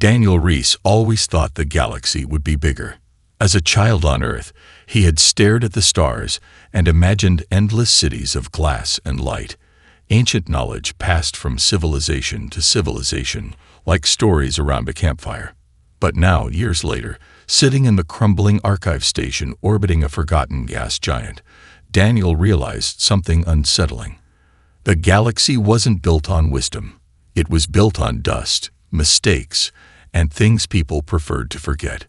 Daniel Reese always thought the galaxy would be bigger. As a child on Earth, he had stared at the stars and imagined endless cities of glass and light. Ancient knowledge passed from civilization to civilization, like stories around a campfire. But now, years later, sitting in the crumbling archive station orbiting a forgotten gas giant, Daniel realized something unsettling. The galaxy wasn't built on wisdom. It was built on dust, mistakes, and things people preferred to forget.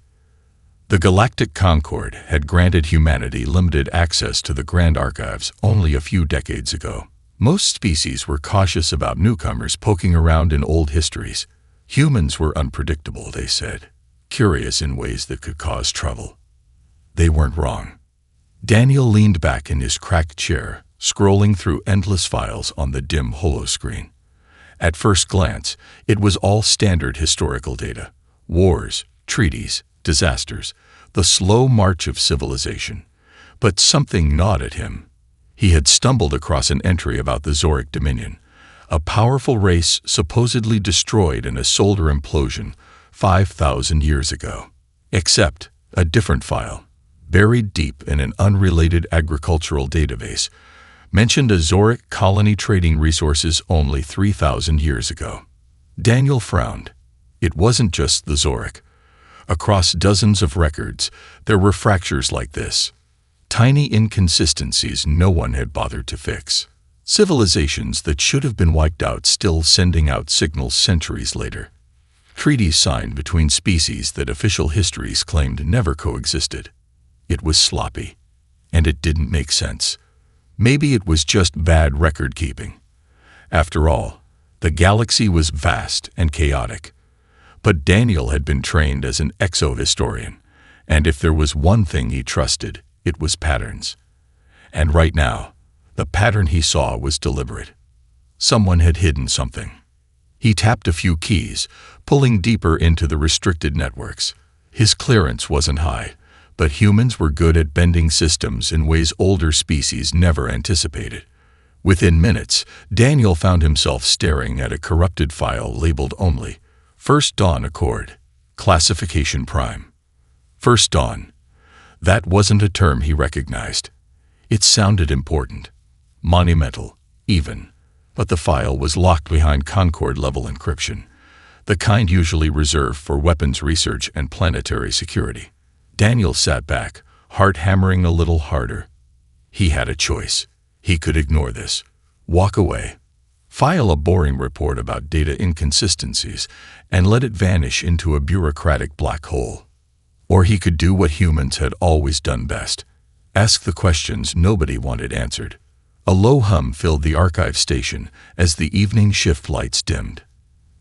The Galactic Concord had granted humanity limited access to the Grand Archives only a few decades ago. Most species were cautious about newcomers poking around in old histories. Humans were unpredictable, they said, curious in ways that could cause trouble. They weren't wrong. Daniel leaned back in his cracked chair, scrolling through endless files on the dim holoscreen. At first glance, it was all standard historical data: wars, treaties, disasters, the slow march of civilization. But something gnawed at him. He had stumbled across an entry about the Zoric Dominion, a powerful race supposedly destroyed in a solar implosion 5,000 years ago. Except a different file, buried deep in an unrelated agricultural database, mentioned a Zoric colony trading resources only 3,000 years ago. Daniel frowned. It wasn't just the Zoric. Across dozens of records, there were fractures like this. Tiny inconsistencies no one had bothered to fix. Civilizations that should have been wiped out still sending out signals centuries later. Treaties signed between species that official histories claimed never coexisted. It was sloppy, and it didn't make sense. Maybe it was just bad record-keeping. After all, the galaxy was vast and chaotic. But Daniel had been trained as an exo-historian, and if there was one thing he trusted, it was patterns. And right now, the pattern he saw was deliberate. Someone had hidden something. He tapped a few keys, pulling deeper into the restricted networks. His clearance wasn't high, but humans were good at bending systems in ways older species never anticipated. Within minutes, Daniel found himself staring at a corrupted file labeled only First Dawn Accord, Classification Prime. First Dawn. That wasn't a term he recognized. It sounded important, monumental, even, but the file was locked behind Concord-level encryption, the kind usually reserved for weapons research and planetary security. Daniel sat back, heart hammering a little harder. He had a choice. He could ignore this, walk away, file a boring report about data inconsistencies, and let it vanish into a bureaucratic black hole. Or he could do what humans had always done best: ask the questions nobody wanted answered. A low hum filled the archive station as the evening shift lights dimmed.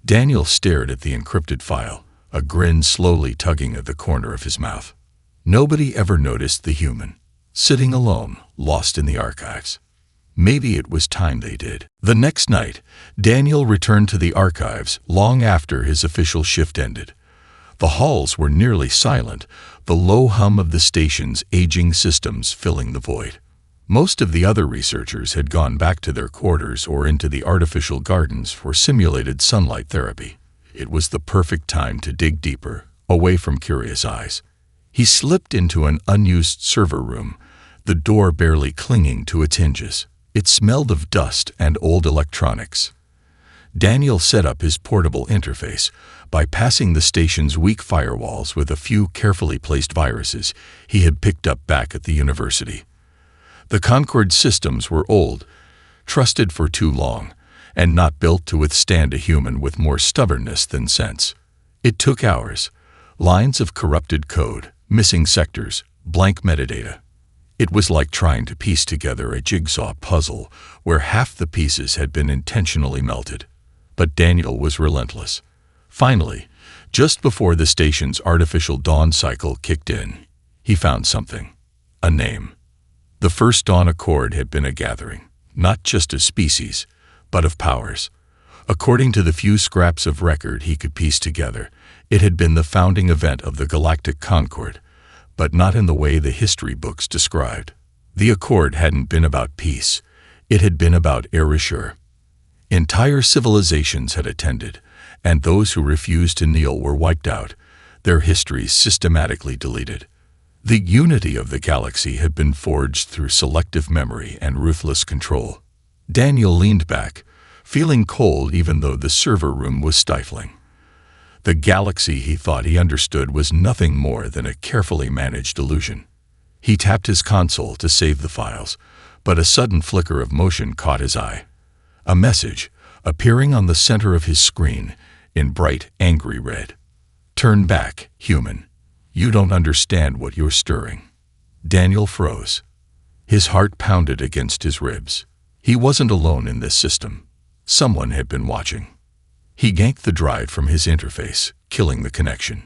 Daniel stared at the encrypted file, a grin slowly tugging at the corner of his mouth. Nobody ever noticed the human, sitting alone, lost in the archives. Maybe it was time they did. The next night, Daniel returned to the archives long after his official shift ended. The halls were nearly silent, the low hum of the station's aging systems filling the void. Most of the other researchers had gone back to their quarters or into the artificial gardens for simulated sunlight therapy. It was the perfect time to dig deeper, away from curious eyes. He slipped into an unused server room, the door barely clinging to its hinges. It smelled of dust and old electronics. Daniel set up his portable interface, bypassing the station's weak firewalls with a few carefully placed viruses he had picked up back at the university. The Concord systems were old, trusted for too long, and not built to withstand a human with more stubbornness than sense. It took hours, lines of corrupted code, missing sectors, blank metadata. It was like trying to piece together a jigsaw puzzle where half the pieces had been intentionally melted. But Daniel was relentless. Finally, just before the station's artificial dawn cycle kicked in, he found something: a name. The First Dawn Accord had been a gathering, not just of species, but of powers. According to the few scraps of record he could piece together, it had been the founding event of the Galactic Concord, but not in the way the history books described. The Accord hadn't been about peace. It had been about erasure. Entire civilizations had attended, and those who refused to kneel were wiped out, their histories systematically deleted. The unity of the galaxy had been forged through selective memory and ruthless control. Daniel leaned back, feeling cold even though the server room was stifling. The galaxy he thought he understood was nothing more than a carefully managed illusion. He tapped his console to save the files, but a sudden flicker of motion caught his eye. A message, appearing on the center of his screen, in bright, angry red. "Turn back, human. You don't understand what you're stirring." Daniel froze. His heart pounded against his ribs. He wasn't alone in this system. Someone had been watching. He yanked the drive from his interface, killing the connection.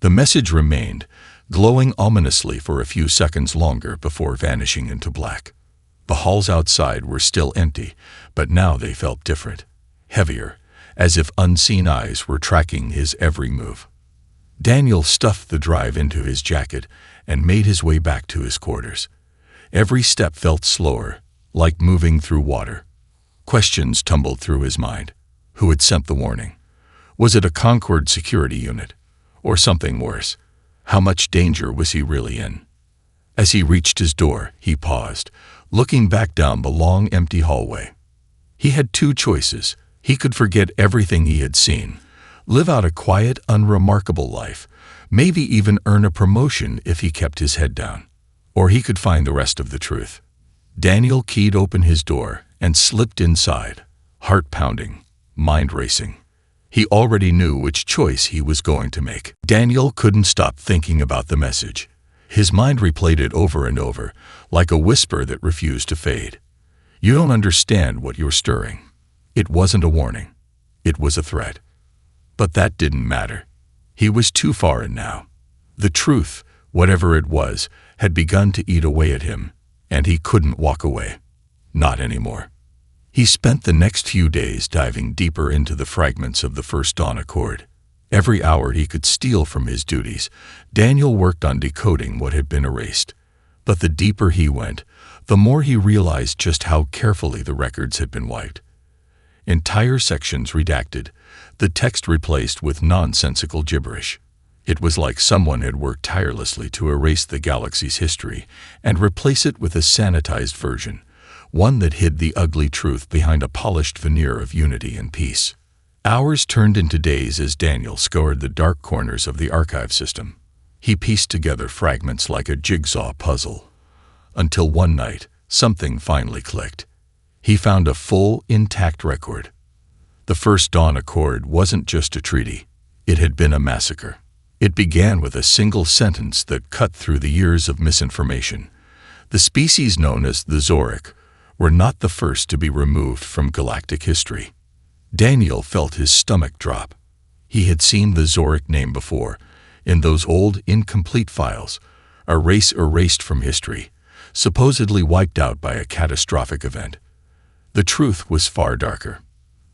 The message remained, glowing ominously for a few seconds longer before vanishing into black. The halls outside were still empty, but now they felt different, heavier, as if unseen eyes were tracking his every move. Daniel stuffed the drive into his jacket and made his way back to his quarters. Every step felt slower, like moving through water. Questions tumbled through his mind. Who had sent the warning? Was it a Concord security unit? Or something worse? How much danger was he really in? As he reached his door, he paused, looking back down the long, empty hallway. He had two choices. He could forget everything he had seen, live out a quiet, unremarkable life, maybe even earn a promotion if he kept his head down. Or he could find the rest of the truth. Daniel keyed open his door and slipped inside, heart pounding, mind racing. He already knew which choice he was going to make. Daniel couldn't stop thinking about the message. His mind replayed it over and over, like a whisper that refused to fade. You don't understand what you're stirring. It wasn't a warning. It was a threat. But that didn't matter. He was too far in now. The truth, whatever it was, had begun to eat away at him, and he couldn't walk away. Not anymore. He spent the next few days diving deeper into the fragments of the First Dawn Accord. Every hour he could steal from his duties, Daniel worked on decoding what had been erased. But the deeper he went, the more he realized just how carefully the records had been wiped. Entire sections redacted, the text replaced with nonsensical gibberish. It was like someone had worked tirelessly to erase the galaxy's history and replace it with a sanitized version, one that hid the ugly truth behind a polished veneer of unity and peace. Hours turned into days as Daniel scoured the dark corners of the archive system. He pieced together fragments like a jigsaw puzzle. Until one night, something finally clicked. He found a full, intact record. The First Dawn Accord wasn't just a treaty. It had been a massacre. It began with a single sentence that cut through the years of misinformation. The species known as the Orcs were not the first to be removed from galactic history. Daniel felt his stomach drop. He had seen the Orc name before, in those old, incomplete files, a race erased from history, supposedly wiped out by a catastrophic event. The truth was far darker.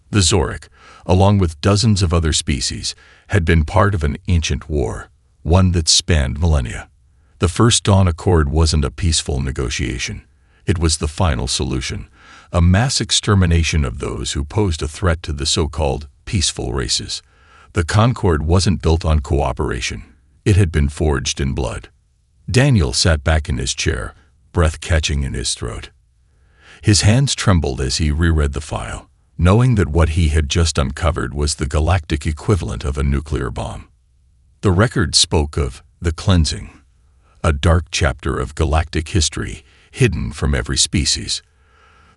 The Orcs, along with dozens of other species, had been part of an ancient war, one that spanned millennia. The First Dawn Accord wasn't a peaceful negotiation. It was the final solution, a mass extermination of those who posed a threat to the so-called peaceful races. The Concord wasn't built on cooperation. It had been forged in blood. Daniel sat back in his chair, breath catching in his throat. His hands trembled as he reread the file, knowing that what he had just uncovered was the galactic equivalent of a nuclear bomb. The record spoke of the cleansing, a dark chapter of galactic history hidden from every species.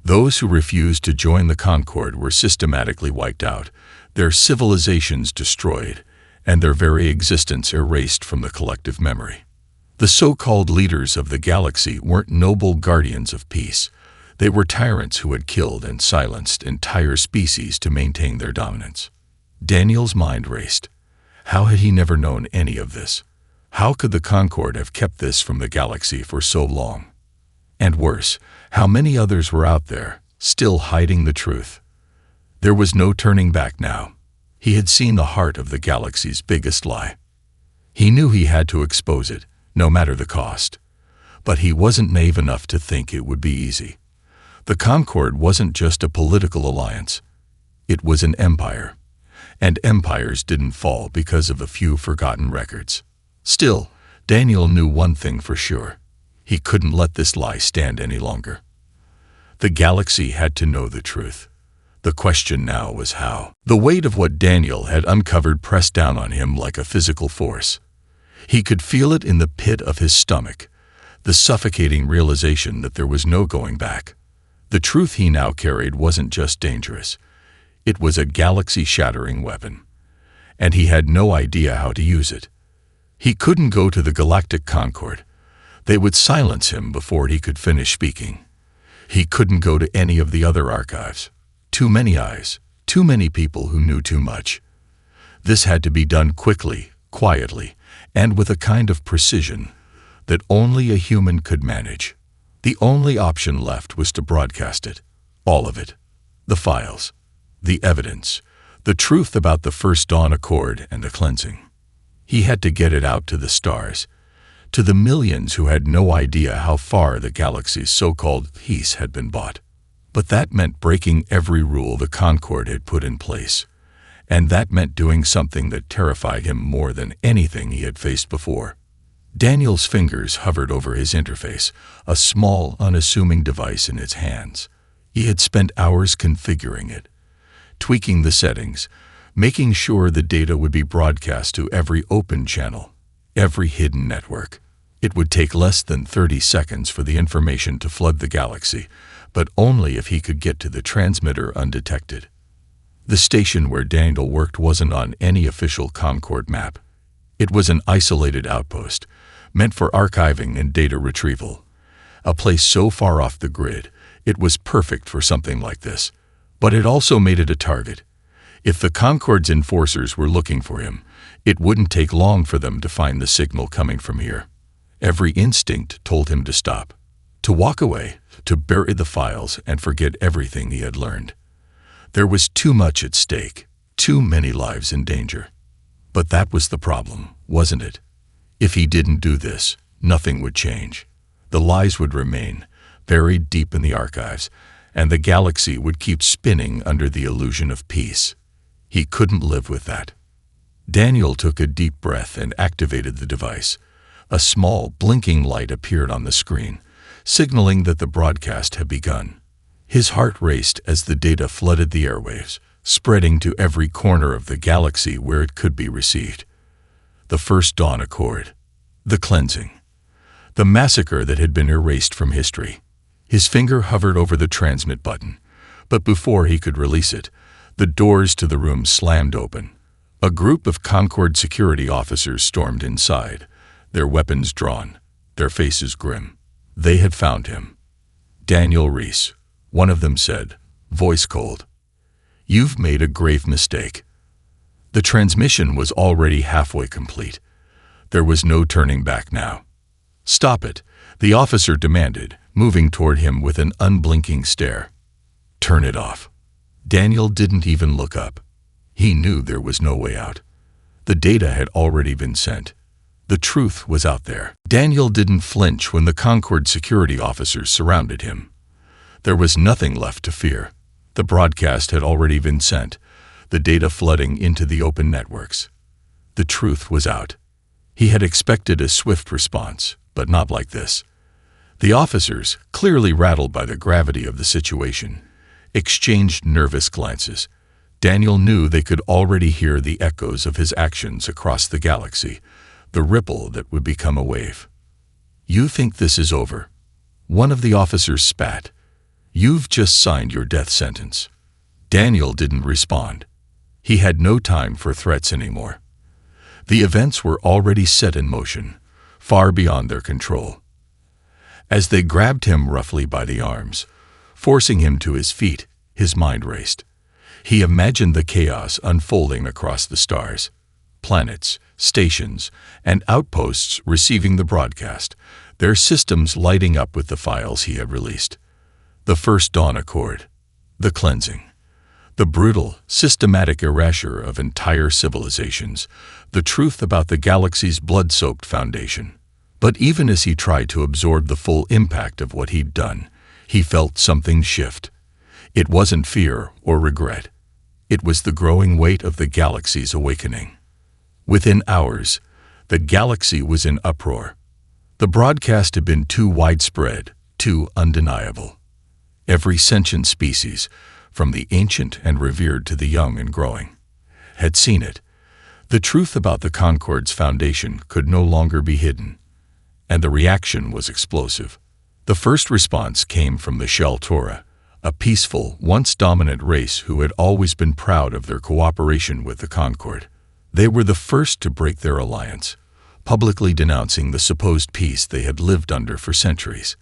Those who refused to join the Concord were systematically wiped out, their civilizations destroyed, and their very existence erased from the collective memory. The so-called leaders of the galaxy weren't noble guardians of peace. They were tyrants who had killed and silenced entire species to maintain their dominance. Daniel's mind raced. How had he never known any of this? How could the Concord have kept this from the galaxy for so long? And worse, how many others were out there, still hiding the truth? There was no turning back now. He had seen the heart of the galaxy's biggest lie. He knew he had to expose it, no matter the cost. But he wasn't naive enough to think it would be easy. The Concord wasn't just a political alliance. It was an empire. and empires didn't fall because of a few forgotten records. Still, Daniel knew one thing for sure. He couldn't let this lie stand any longer. The galaxy had to know the truth. The question now was how. The weight of what Daniel had uncovered pressed down on him like a physical force. He could feel it in the pit of his stomach, the suffocating realization that there was no going back. The truth he now carried wasn't just dangerous. It was a galaxy-shattering weapon, and he had no idea how to use it. He couldn't go to the Galactic Concord. They would silence him before he could finish speaking. He couldn't go to any of the other archives. Too many eyes, too many people who knew too much. This had to be done quickly, quietly, and with a kind of precision that only a human could manage. The only option left was to broadcast it, all of it. The files, the evidence, the truth about the First Dawn Accord and the cleansing. He had to get it out to the stars, to the millions who had no idea how far the galaxy's so-called peace had been bought. But that meant breaking every rule the Concord had put in place, and that meant doing something that terrified him more than anything he had faced before. Daniel's fingers hovered over his interface, a small, unassuming device in its hands. He had spent hours configuring it, tweaking the settings, making sure the data would be broadcast to every open channel, every hidden network. It would take less than 30 seconds for the information to flood the galaxy, but only if he could get to the transmitter undetected. The station where Daniel worked wasn't on any official Concord map. It was an isolated outpost, meant for archiving and data retrieval. A place so far off the grid, it was perfect for something like this. But it also made it a target. If the Concord's enforcers were looking for him, it wouldn't take long for them to find the signal coming from here. Every instinct told him to stop, to walk away, to bury the files and forget everything he had learned. There was too much at stake, too many lives in danger. But that was the problem, wasn't it? If he didn't do this, nothing would change. The lies would remain, buried deep in the archives, and the galaxy would keep spinning under the illusion of peace. He couldn't live with that. Daniel took a deep breath and activated the device. A small, blinking light appeared on the screen, signaling that the broadcast had begun. His heart raced as the data flooded the airwaves, spreading to every corner of the galaxy where it could be received. The First Dawn Accord, the cleansing, the massacre that had been erased from history. His finger hovered over the transmit button, but before he could release it, the doors to the room slammed open. A group of Concord security officers stormed inside, their weapons drawn, their faces grim. They had found him. Daniel Reese, one of them said, voice cold. You've made a grave mistake. The transmission was already halfway complete. There was no turning back now. Stop it, the officer demanded, moving toward him with an unblinking stare. Turn it off. Daniel didn't even look up. He knew there was no way out. The data had already been sent. The truth was out there. Daniel didn't flinch when the Concord security officers surrounded him. There was nothing left to fear. The broadcast had already been sent, the data flooding into the open networks. The truth was out. He had expected a swift response, but not like this. The officers, clearly rattled by the gravity of the situation, exchanged nervous glances. Daniel knew they could already hear the echoes of his actions across the galaxy, the ripple that would become a wave. You think this is over? One of the officers spat. You've just signed your death sentence. Daniel didn't respond. He had no time for threats anymore. The events were already set in motion, far beyond their control. As they grabbed him roughly by the arms, forcing him to his feet, his mind raced. He imagined the chaos unfolding across the stars. Planets, stations, and outposts receiving the broadcast, their systems lighting up with the files he had released. The First Dawn Accord, the cleansing, the brutal, systematic erasure of entire civilizations, the truth about the galaxy's blood-soaked foundation. But even as he tried to absorb the full impact of what he'd done, he felt something shift. It wasn't fear or regret. It was the growing weight of the galaxy's awakening. Within hours, the galaxy was in uproar. The broadcast had been too widespread, too undeniable. Every sentient species, from the ancient and revered to the young and growing, had seen it. The truth about the Concord's foundation could no longer be hidden, and the reaction was explosive. The first response came from the Shell Torah, a peaceful, once dominant race who had always been proud of their cooperation with the Concord. They were the first to break their alliance, publicly denouncing the supposed peace they had lived under for centuries.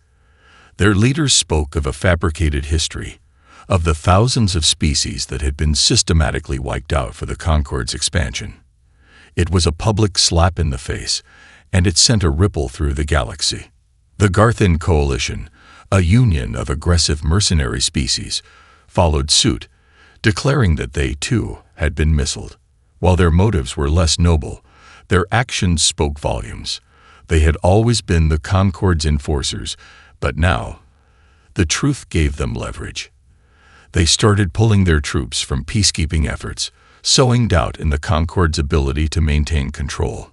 Their leaders spoke of a fabricated history, of the thousands of species that had been systematically wiped out for the Concord's expansion. It was a public slap in the face, and it sent a ripple through the galaxy. The Garthan Coalition, a union of aggressive mercenary species, followed suit, declaring that they, too, had been missiled. While their motives were less noble, their actions spoke volumes. They had always been the Concord's enforcers, but now, the truth gave them leverage. They started pulling their troops from peacekeeping efforts, sowing doubt in the Concord's ability to maintain control.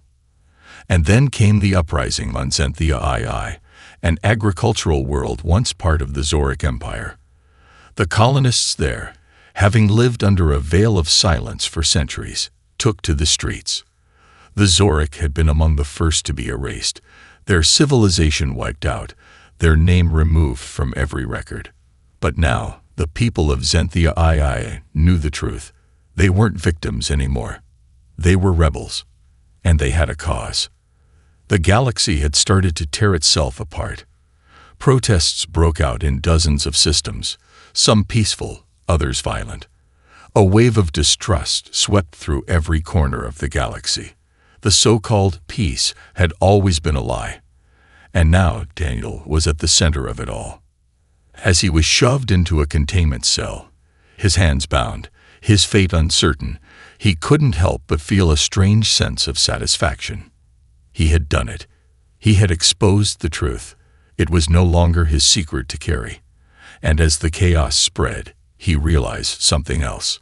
And then came the uprising on Xanthia II, an agricultural world once part of the Zoric Empire. The colonists there, having lived under a veil of silence for centuries, took to the streets. The Zoric had been among the first to be erased, their civilization wiped out, their name removed from every record. But now, the people of Xanthia II knew the truth. They weren't victims anymore. They were rebels, and they had a cause. The galaxy had started to tear itself apart. Protests broke out in dozens of systems, some peaceful, others violent. A wave of distrust swept through every corner of the galaxy. The so-called peace had always been a lie, and now Daniel was at the center of it all. As he was shoved into a containment cell, his hands bound, his fate uncertain, he couldn't help but feel a strange sense of satisfaction. He had done it. He had exposed the truth. It was no longer his secret to carry. And as the chaos spread, he realized something else.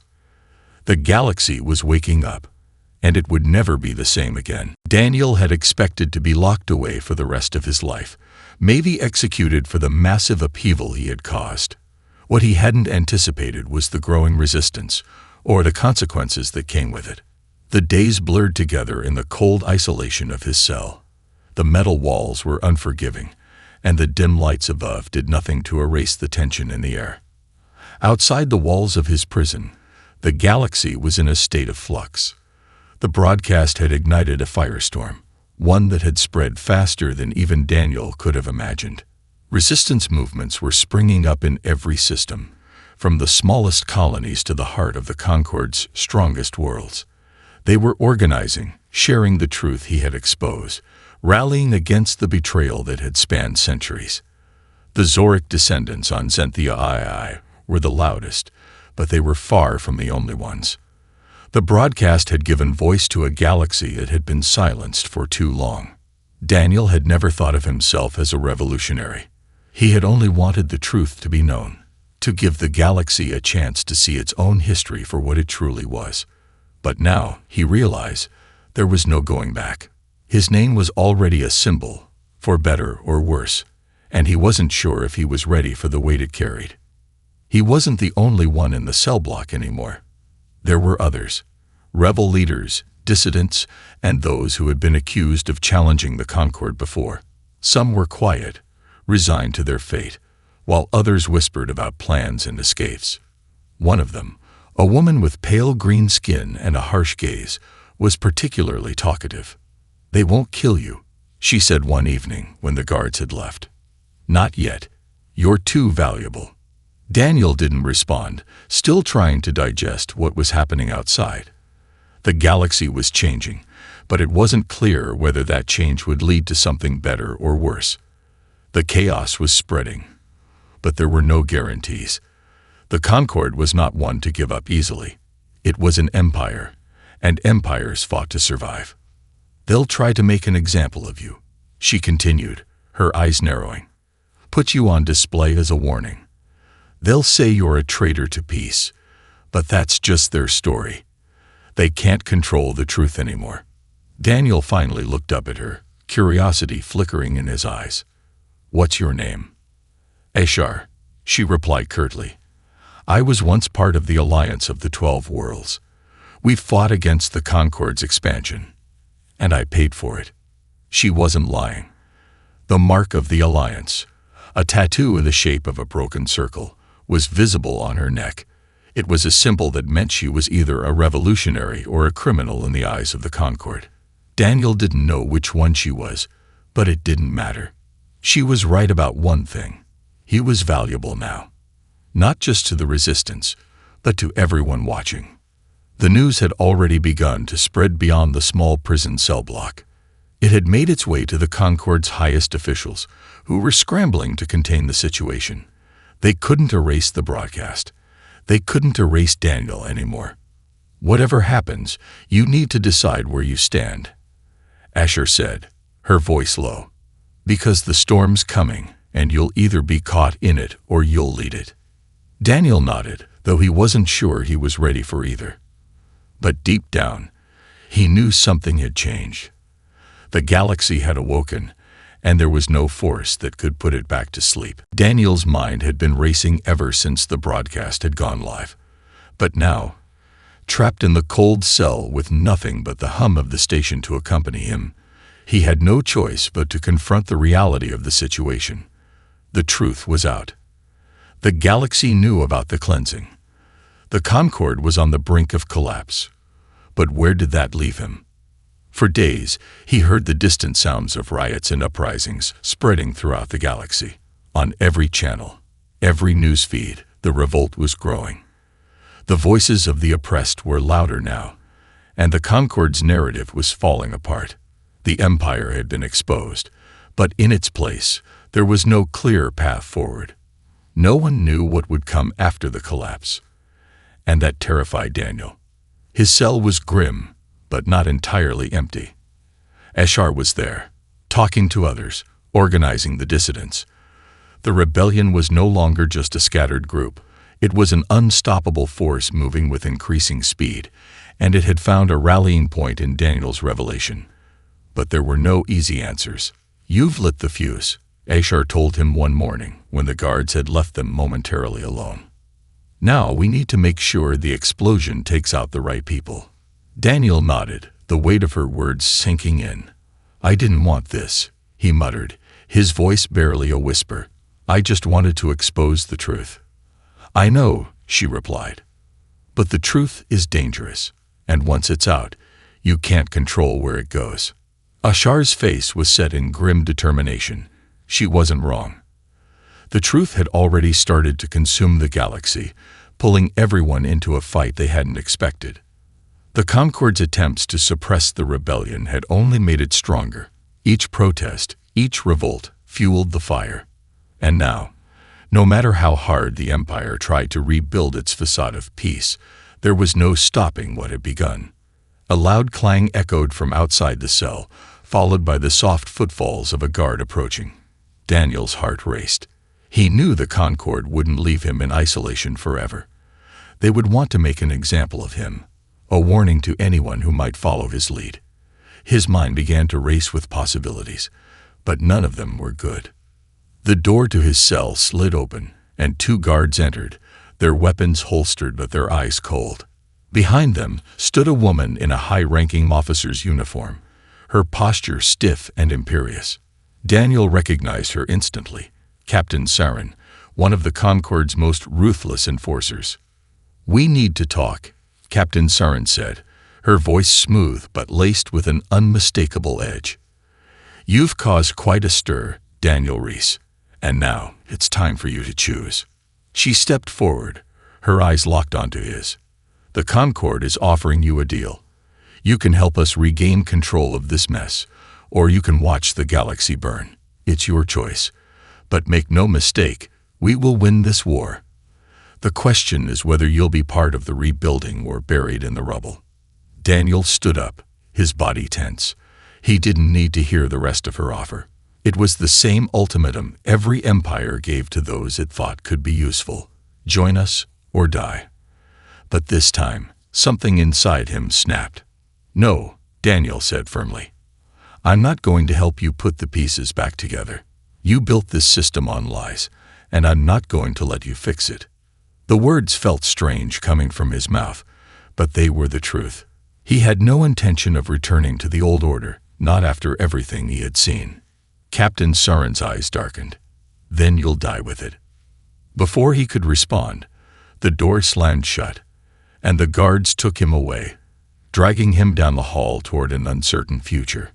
The galaxy was waking up, and it would never be the same again. Daniel had expected to be locked away for the rest of his life, maybe executed for the massive upheaval he had caused. What he hadn't anticipated was the growing resistance, or the consequences that came with it. The days blurred together in the cold isolation of his cell. The metal walls were unforgiving, and the dim lights above did nothing to erase the tension in the air. Outside the walls of his prison, the galaxy was in a state of flux. The broadcast had ignited a firestorm, one that had spread faster than even Daniel could have imagined. Resistance movements were springing up in every system, from the smallest colonies to the heart of the Concord's strongest worlds. They were organizing, sharing the truth he had exposed, rallying against the betrayal that had spanned centuries. The Zoric descendants on Xanthia II were the loudest, but they were far from the only ones. The broadcast had given voice to a galaxy that had been silenced for too long. Daniel had never thought of himself as a revolutionary. He had only wanted the truth to be known, to give the galaxy a chance to see its own history for what it truly was. But now, he realized, there was no going back. His name was already a symbol, for better or worse, and he wasn't sure if he was ready for the weight it carried. He wasn't the only one in the cell block anymore. There were others, rebel leaders, dissidents, and those who had been accused of challenging the Concord before. Some were quiet, resigned to their fate, while others whispered about plans and escapes. One of them, a woman with pale green skin and a harsh gaze, was particularly talkative. "They won't kill you," she said one evening when the guards had left. "Not yet. You're too valuable." Daniel didn't respond, still trying to digest what was happening outside. The galaxy was changing, but it wasn't clear whether that change would lead to something better or worse. The chaos was spreading, but there were no guarantees. The Concord was not one to give up easily. It was an empire, and empires fought to survive. "They'll try to make an example of you," she continued, her eyes narrowing. "Put you on display as a warning. They'll say you're a traitor to peace, But that's just their story. They can't control the truth anymore. Daniel finally looked up at her, curiosity flickering in his eyes. "What's your name?" "Ashar," she replied curtly. "I was once part of the Alliance of the 12 Worlds. We fought against the Concord's expansion. And I paid for it." She wasn't lying. The mark of the Alliance, a tattoo in the shape of a broken circle, was visible on her neck. It was a symbol that meant she was either a revolutionary or a criminal in the eyes of the Concord. Daniel didn't know which one she was, but it didn't matter. She was right about one thing. He was valuable now. Not just to the Resistance, but to everyone watching. The news had already begun to spread beyond the small prison cell block. It had made its way to the Concord's highest officials, who were scrambling to contain the situation. They couldn't erase the broadcast. They couldn't erase Daniel anymore. "Whatever happens, you need to decide where you stand," Ashar said, her voice low. "Because the storm's coming, and you'll either be caught in it or you'll lead it." Daniel nodded, though he wasn't sure he was ready for either. But deep down, he knew something had changed. The galaxy had awoken, and there was no force that could put it back to sleep. Daniel's mind had been racing ever since the broadcast had gone live. But now, trapped in the cold cell with nothing but the hum of the station to accompany him, he had no choice but to confront the reality of the situation. The truth was out. The galaxy knew about the cleansing. The Concord was on the brink of collapse. But where did that leave him? For days, he heard the distant sounds of riots and uprisings spreading throughout the galaxy. On every channel, every news feed, the revolt was growing. The voices of the oppressed were louder now, and the Concord's narrative was falling apart. The Empire had been exposed, but in its place, there was no clear path forward. No one knew what would come after the collapse. And that terrified Daniel. His cell was grim, but not entirely empty. Ashar was there, talking to others, organizing the dissidents. The rebellion was no longer just a scattered group. It was an unstoppable force moving with increasing speed, and it had found a rallying point in Daniel's revelation. But there were no easy answers. "You've lit the fuse," Ashar told him one morning when the guards had left them momentarily alone. "Now we need to make sure the explosion takes out the right people." Daniel nodded, the weight of her words sinking in. "I didn't want this," he muttered, his voice barely a whisper. "I just wanted to expose the truth." "I know," she replied. "But the truth is dangerous, and once it's out, you can't control where it goes." Ashar's face was set in grim determination. She wasn't wrong. The truth had already started to consume the galaxy, pulling everyone into a fight they hadn't expected. The Concord's attempts to suppress the rebellion had only made it stronger. Each protest, each revolt, fueled the fire. And now, no matter how hard the Empire tried to rebuild its facade of peace, there was no stopping what had begun. A loud clang echoed from outside the cell, followed by the soft footfalls of a guard approaching. Daniel's heart raced. He knew the Concord wouldn't leave him in isolation forever. They would want to make an example of him, a warning to anyone who might follow his lead. His mind began to race with possibilities, but none of them were good. The door to his cell slid open, and 2 guards entered, their weapons holstered but their eyes cold. Behind them stood a woman in a high-ranking officer's uniform, her posture stiff and imperious. Daniel recognized her instantly, Captain Saren, one of the Concord's most ruthless enforcers. "We need to talk," Captain Saren said, her voice smooth but laced with an unmistakable edge. "You've caused quite a stir, Daniel Reese, and now it's time for you to choose." She stepped forward, her eyes locked onto his. "The Concord is offering you a deal. You can help us regain control of this mess, or you can watch the galaxy burn. It's your choice. But make no mistake, we will win this war. The question is whether you'll be part of the rebuilding or buried in the rubble." Daniel stood up, his body tense. He didn't need to hear the rest of her offer. It was the same ultimatum every empire gave to those it thought could be useful. Join us or die. But this time, something inside him snapped. "No," Daniel said firmly. "I'm not going to help you put the pieces back together. You built this system on lies, and I'm not going to let you fix it." The words felt strange coming from his mouth, but they were the truth. He had no intention of returning to the old order, not after everything he had seen. Captain Saren's eyes darkened. "Then you'll die with it." Before he could respond, the door slammed shut, and the guards took him away, dragging him down the hall toward an uncertain future.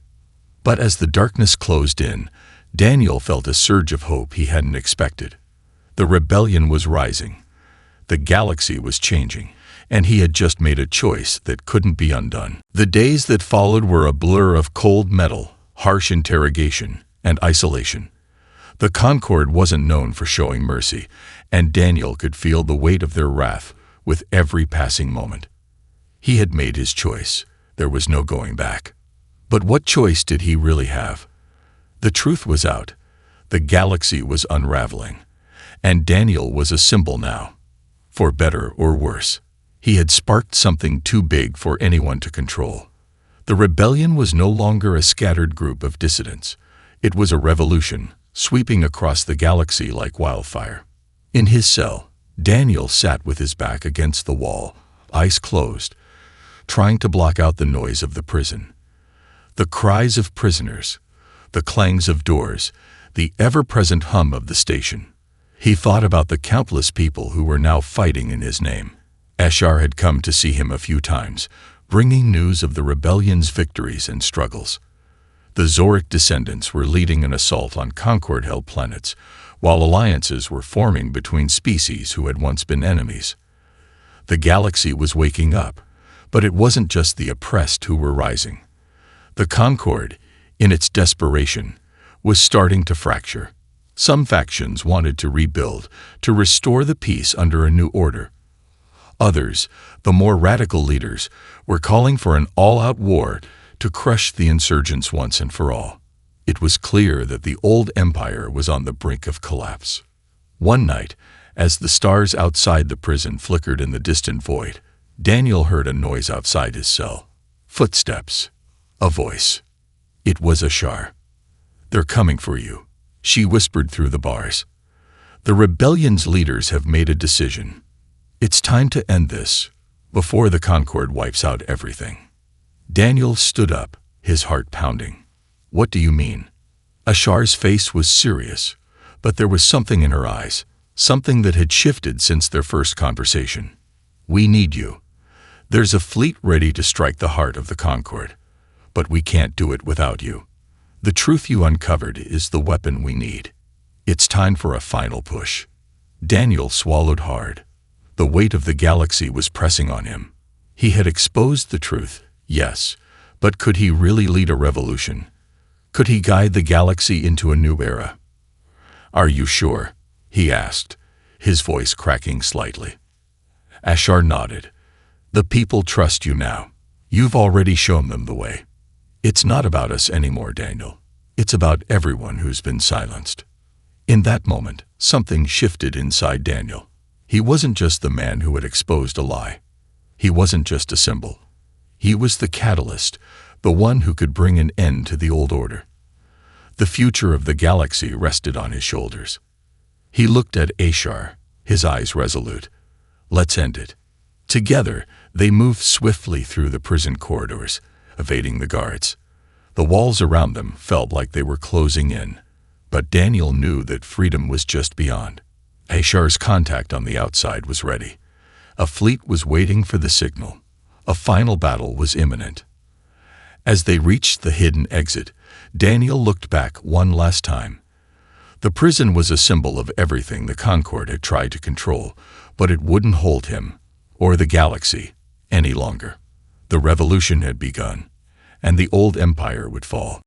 But as the darkness closed in, Daniel felt a surge of hope he hadn't expected. The rebellion was rising. The galaxy was changing, and he had just made a choice that couldn't be undone. The days that followed were a blur of cold metal, harsh interrogation, and isolation. The Concord wasn't known for showing mercy, and Daniel could feel the weight of their wrath with every passing moment. He had made his choice. There was no going back. But what choice did he really have? The truth was out. The galaxy was unraveling, and Daniel was a symbol now. For better or worse, he had sparked something too big for anyone to control. The rebellion was no longer a scattered group of dissidents. It was a revolution, sweeping across the galaxy like wildfire. In his cell, Daniel sat with his back against the wall, eyes closed, trying to block out the noise of the prison. The cries of prisoners, the clangs of doors, the ever-present hum of the station. He thought about the countless people who were now fighting in his name. Ashar had come to see him a few times, bringing news of the rebellion's victories and struggles. The Zoric descendants were leading an assault on Concord-held planets, while alliances were forming between species who had once been enemies. The galaxy was waking up, but it wasn't just the oppressed who were rising. The Concord, in its desperation, was starting to fracture. Some factions wanted to rebuild, to restore the peace under a new order. Others, the more radical leaders, were calling for an all-out war to crush the insurgents once and for all. It was clear that the old empire was on the brink of collapse. One night, as the stars outside the prison flickered in the distant void, Daniel heard a noise outside his cell. Footsteps. A voice. It was Ashar. "They're coming for you," she whispered through the bars. "The rebellion's leaders have made a decision. It's time to end this, before the Concord wipes out everything." Daniel stood up, his heart pounding. "What do you mean?" Ashar's face was serious, but there was something in her eyes, something that had shifted since their first conversation. "We need you. There's a fleet ready to strike the heart of the Concord, but we can't do it without you. The truth you uncovered is the weapon we need. It's time for a final push." Daniel swallowed hard. The weight of the galaxy was pressing on him. He had exposed the truth, yes, but could he really lead a revolution? Could he guide the galaxy into a new era? "Are you sure?" he asked, his voice cracking slightly. Ashar nodded. "The people trust you now. You've already shown them the way. It's not about us anymore, Daniel. It's about everyone who's been silenced." In that moment, something shifted inside Daniel. He wasn't just the man who had exposed a lie. He wasn't just a symbol. He was the catalyst, the one who could bring an end to the old order. The future of the galaxy rested on his shoulders. He looked at Ashar, his eyes resolute. "Let's end it." Together, they moved swiftly through the prison corridors, evading the guards. The walls around them felt like they were closing in, but Daniel knew that freedom was just beyond. Ashar's contact on the outside was ready. A fleet was waiting for the signal. A final battle was imminent. As they reached the hidden exit, Daniel looked back one last time. The prison was a symbol of everything the Concord had tried to control, but it wouldn't hold him, or the galaxy, any longer. The revolution had begun, and the old empire would fall.